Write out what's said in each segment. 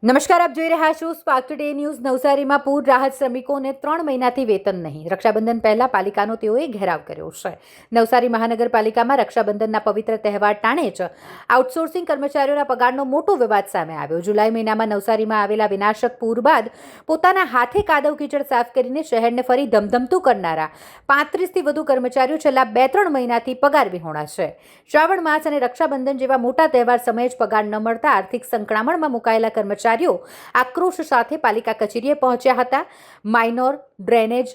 નમસ્કાર, આપ જોઈ રહ્યા છો સ્પાર્ક ટુડે ન્યૂઝ। નવસારીમાં પૂર રાહત શ્રમિકોને 3 મહિનાથી વેતન નહીં। રક્ષાબંધન પહેલા પાલિકાનો તેઓએ ઘેરાવ કર્યો છે। નવસારી મહાનગરપાલિકામાં રક્ષાબંધનના પવિત્ર તહેવાર ટાણે જ આઉટસોર્સિંગ કર્મચારીઓના પગારનો મોટો વિવાદ સામે આવ્યો। જુલાઈ મહિનામાં નવસારીમાં આવેલા વિનાશક પૂર બાદ પોતાના હાથે કાદવ કીચડ સાફ કરીને શહેરને ફરી ધમધમતું કરનારા 35થી વધુ કર્મચારીઓ છેલ્લા 2-3 મહિનાથી પગાર વિહોણા છે। શ્રાવણ માસ અને રક્ષાબંધન જેવા મોટા તહેવાર સમયે જ પગાર ન મળતા આર્થિક સંકળામણમાં મુકાયેલા કર્મચારીઓ આક્રોશ સાથે પાલિકા કચેરીએ પહોંચ્યા હતા। Minor, drainage,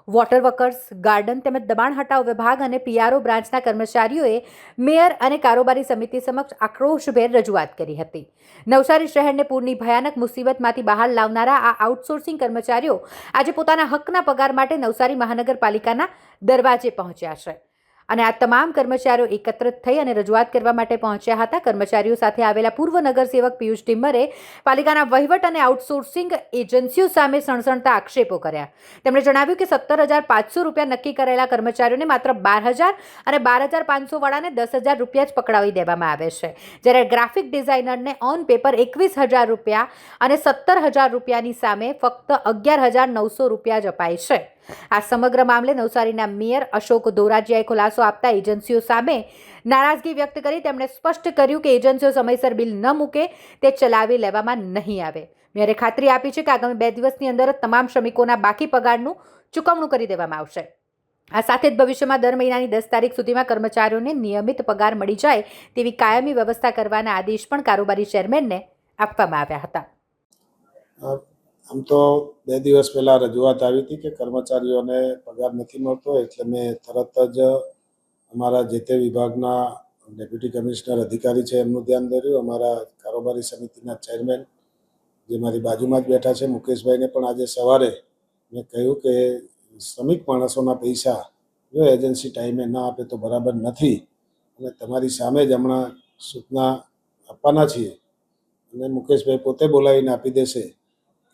water workers, garden તેમજ દબાણ હટાવ વિભાગ અને પીઆરઓ બ્રાન્ચના કર્મચારીઓએ મેયર અને કારોબારી સમિતિ સમક્ષ આક્રોશભેર રજૂઆત કરી હતી। નવસારી શહેરને પૂરની ભયાનક મુસીબતમાંથી બહાર લાવનારા આ આઉટસોર્સિંગ કર્મચારીઓ આજે પોતાના હકના પગાર માટે નવસારી મહાનગરપાલિકાના દરવાજે પહોંચ્યા છે અને આ તમામ કર્મચારીઓ એકત્રિત થઈ અને રજૂઆત કરવા માટે પહોંચ્યા હતા। કર્મચારીઓ સાથે આવેલા પૂર્વ નગરસેવક પિયુષ ટિમ્બરે પાલિકાના વહીવટ અને આઉટસોર્સિંગ એજન્સીઓ સામે સણસણતા આક્ષેપો કર્યા। તેમણે જણાવ્યું કે 17,500 રૂપિયા નક્કી કરેલા કર્મચારીઓને માત્ર 12,000 અને 12,500 વાળાને 10,000 રૂપિયા જ પકડાવી દેવામાં આવે છે, જ્યારે ગ્રાફિક ડિઝાઇનરને ઓન પેપર 21,000 રૂપિયા અને 17,000 રૂપિયાની સામે ફક્ત 11,900 રૂપિયા જ અપાય છે। આ સમગ્ર મામલે નવસારીના મેયર અશોક દોરાજીયાએ ખુલાસો આપતા એજન્સીઓ સામે નારાજગી વ્યક્ત કરી તેમણે સ્પષ્ટ કર્યું કે એજન્સીઓ સમયસર બિલ ન મૂકે તે ચલાવી લેવામાં નહીં આવે। મેયરે ખાતરી આપી છે કે આગામી 2 દિવસની અંદર તમામ શ્રમિકોના બાકી પગારનું ચૂકવણું કરી દેવામાં આવશે। આ સાથે જ ભવિષ્યમાં દર મહિનાની 10 તારીખ સુધીમાં કર્મચારીઓને નિયમિત પગાર મળી જાય તેવી કાયમી વ્યવસ્થા કરવાના આદેશ પણ કારોબારી ચેરમેનને આપવામાં આવ્યા હતા। આમ તો 2 દિવસ પહેલાં રજૂઆત આવી હતી કે કર્મચારીઓને પગાર નથી મળતો, એટલે મેં તરત જ અમારા જે તે વિભાગના ડેપ્યુટી કમિશનર અધિકારી છે એમનું ધ્યાન દોર્યું। અમારા કારોબારી સમિતિના ચેરમેન જે મારી બાજુમાં જ બેઠા છે મુકેશભાઈને પણ આજે સવારે મેં કહ્યું કે શ્રમિક માણસોના પૈસા જો એજન્સી ટાઈમે ના આપે તો બરાબર નથી અને તમારી સામે જ હમણાં સૂચના આપવાના છીએ અને મુકેશભાઈ પોતે બોલાવીને આપી દેશે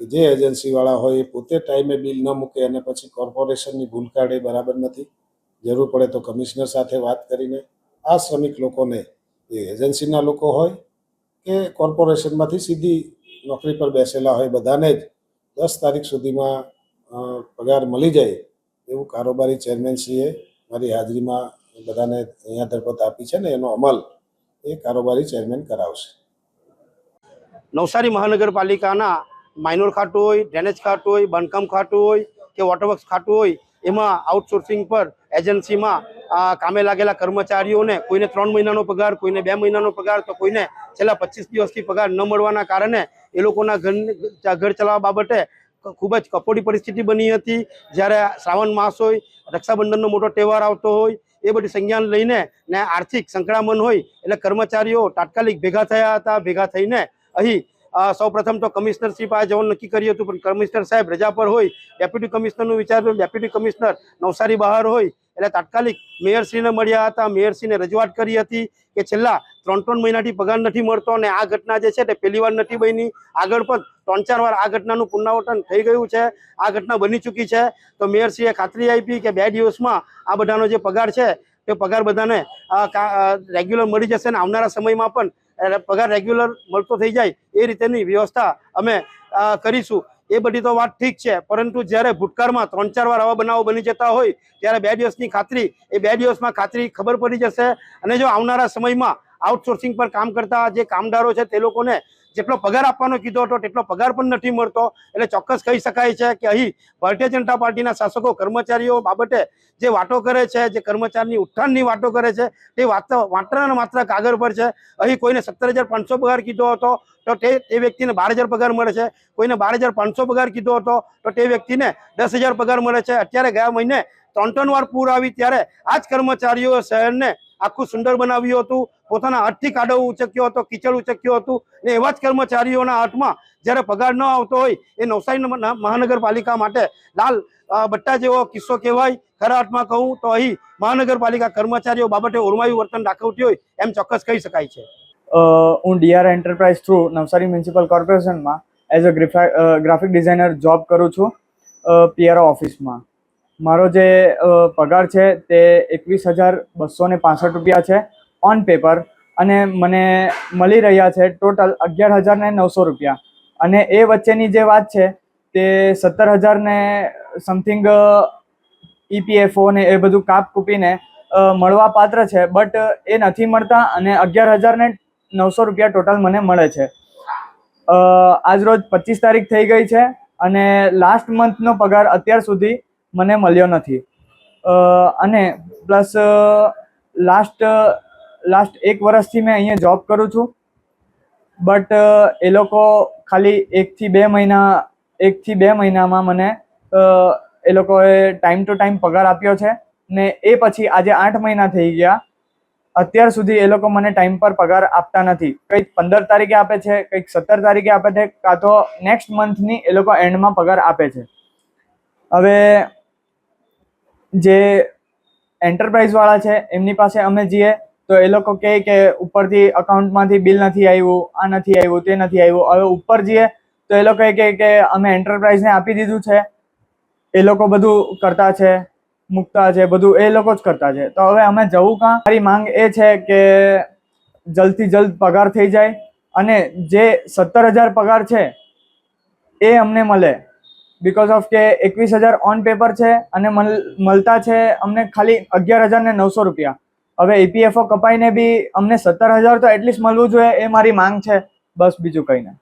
કે જે એજન્સીવાળા હોય એ પોતે ટાઈમે બિલ ન મૂકે અને પછી કોર્પોરેશનની ભૂલ કાઢે બરાબર નથી। જરૂર પડે તો કમિશનર સાથે વાત કરીને આ શ્રમિક લોકોને એ એજન્સીના લોકો હોય કે કોર્પોરેશનમાંથી સીધી નોકરી પર બેસેલા હોય બધાને જ 10 તારીખ સુધીમાં પગાર મળી જાય એવું કારોબારી ચેરમેનશ્રીએ મારી હાજરીમાં બધાને અહીંયા દરપત આપી છે ને એનો અમલ એ કારોબારી ચેરમેન કરાવશે। નવસારી મહાનગરપાલિકાના માઇનોર ખાતું હોય, ડ્રેનેજ ખાતું હોય, બાંધકામ ખાતું હોય કે વોટરવર્ક્સ ખાતું હોય, એમાં આઉટસોર્સિંગ પર એજન્સીમાં કામે લાગેલા કર્મચારીઓને કોઈને 3 મહિનાનો પગાર, કોઈને 2 મહિનાનો પગાર તો કોઈને છેલ્લા 25 દિવસથી પગાર ન મળવાના કારણે એ લોકોના ઘર ચલાવવા બાબતે ખૂબ જ કફોડી પરિસ્થિતિ બની હતી। જ્યારે શ્રાવણ માસ હોય, રક્ષાબંધનનો મોટો તહેવાર આવતો હોય, એ બધી સંજ્ઞાન લઈને ને આર્થિક સંકળામણ હોય એટલે કર્મચારીઓ તાત્કાલિક ભેગા થયા હતા। ભેગા થઈને અહીં સૌપ્રથમ તો કમિશનરશ્રી પાસે જવાનું નક્કી કર્યું હતું, પણ કમિશનર સાહેબ રજા પર હોય, ડેપ્યુટી કમિશનરનું વિચાર્યું, ડેપ્યુટી કમિશનર નવસારી બહાર હોય એટલે તાત્કાલિક મેયરશ્રીને મળ્યા હતા। મેયરશ્રીને રજૂઆત કરી હતી કે છેલ્લા 3 મહિનાથી પગાર નથી મળતો અને આ ઘટના જે છે તે પહેલી વાર નથી બની, આગળ પણ 3-4 વાર આ ઘટનાનું પુનરાવર્તન થઈ ગયું છે, આ ઘટના બની ચૂકી છે। તો મેયરશ્રીએ ખાતરી આપી કે 2 દિવસમાં આ બધાનો જે પગાર છે તે પગાર બધાને રેગ્યુલર મળી જશે અને આવનારા સમયમાં પણ પગાર રેગ્યુલર મળતો થઈ જાય એ રીતેની વ્યવસ્થા અમે કરીશું। એ બધી તો વાત ઠીક છે, પરંતુ જ્યારે ભૂતકાળમાં 3-4 વાર આવા બનાવો બની જતા હોય ત્યારે 2 દિવસની ખાતરી, એ 2 દિવસમાં ખાતરી ખબર પડી જશે અને જો આવનારા સમયમાં આઉટસોર્સિંગ પર કામ કરતા જે કામદારો છે તે લોકોને જેટલો પગાર આપવાનો કીધો હતો તેટલો પગાર પણ નથી મળતો, એટલે ચોક્કસ કહી શકાય છે કે અહીં ભારતીય જનતા પાર્ટીના શાસકો કર્મચારીઓ બાબતે જે વાતો કરે છે, જે કર્મચારીની ઉત્થાનની વાતો કરે છે તે વાતો માત્ર ને માત્ર કાગળ પર છે। અહીં કોઈને 17,500 પગાર કીધો હતો તો તે વ્યક્તિને 12,000 પગાર મળે છે, કોઈને 12,500 પગાર કીધો હતો તો તે વ્યક્તિને 10,000 પગાર મળે છે। અત્યારે ગયા મહિને 3 વાર પૂર આવી ત્યારે આ જ કર્મચારીઓ શહેરને આખું સુંદર બનાવ્યું હતું, પોતાના હાથથી કાદવ ઉચક્યો હતો, કીચડ ઉચક્યો હતું ને એવા જ કર્મચારીઓના હાથમાં જ્યારે પગાર ન આવતો હોય એ નવસારી મહાનગરપાલિકા માટે લાલ બટ્ટા જેવો કિસ્સો કહેવાય। ખરા અર્થમાં કહું તો અહીં મહાનગરપાલિકા કર્મચારીઓ બાબતે ઓરમાયું વર્તન દાખવતી હોય એમ ચોક્કસ કહી શકાય છે। હું DR enterprise through Navsari municipal કોર્પોરેશનમાં as a graphic designer job કરું છું પીઆરઓ ઓફિસમાં। મારો જે પગાર છે તે 21,265 રૂપિયા છે ઓન પેપર અને મને મળી રહ્યા છે ટોટલ 11,900 રૂપિયા। અને એ વચ્ચેની જે વાત છે તે 17,000 ને સમથિંગ EPFO ને એ બધું કાપ કૂપીને મળવા પાત્ર છે, બટ એ નથી મળતા અને 11,900 રૂપિયા ટોટલ મને મળે છે. આજ રોજ 25 તારીખ થઈ ગઈ છે અને લાસ્ટ મંથનો પગાર અત્યાર સુધી મને મળ્યો નથી. અને પ્લસ લાસ્ટ 1 વર્ષથી મેં અહીંયા જોબ કરું છું, બટ એ લોકો ખાલી 1 થી 2 મહિનામાં મને એ લોકોએ ટાઈમ ટુ ટાઈમ પગાર આપ્યો છે ને એ પછી આજે 8 મહિના થઈ ગયા, અત્યાર સુધી એ લોકો મને ટાઈમ પર પગાર આપતા નથી. કંઈક 15 તારીખે આપે છે, કંઈક 17 તારીખે આપે છે, કાં તો નેક્સ્ટ મંથની એ લોકો એન્ડમાં પગાર આપે છે. હવે જે એન્ટરપ્રાઇઝવાળા છે એમની પાસે અમે જઈએ તો એ લોકો કહે કે ઉપરથી અકાઉન્ટમાંથી બિલ નથી આવ્યું, આ નથી આવ્યું, તે નથી આવ્યું. હવે ઉપર જઈએ તો એ લોકો કહે કે અમે એન્ટરપ્રાઇઝને આપી દીધું છે, એ લોકો બધું કરતા છે, મૂકતા છે, બધું એ લોકો જ કરતા છે. તો હવે અમે જવું કાં? મારી માંગ એ છે કે જલ્દથી જલ્દ પગાર થઈ જાય અને જે 17,000 પગાર છે એ અમને મળે, બિકોઝ ઓફ કે 21,000 ઓન પેપર છે અને મળતા છે અમને ખાલી 11,900 રૂપિયા. હવે EPFO કપાઈને બી અમને 17,000 તો એટલીસ્ટ મળવું જોઈએ, એ મારી માંગ છે. બસ બીજું કંઈ નહીં.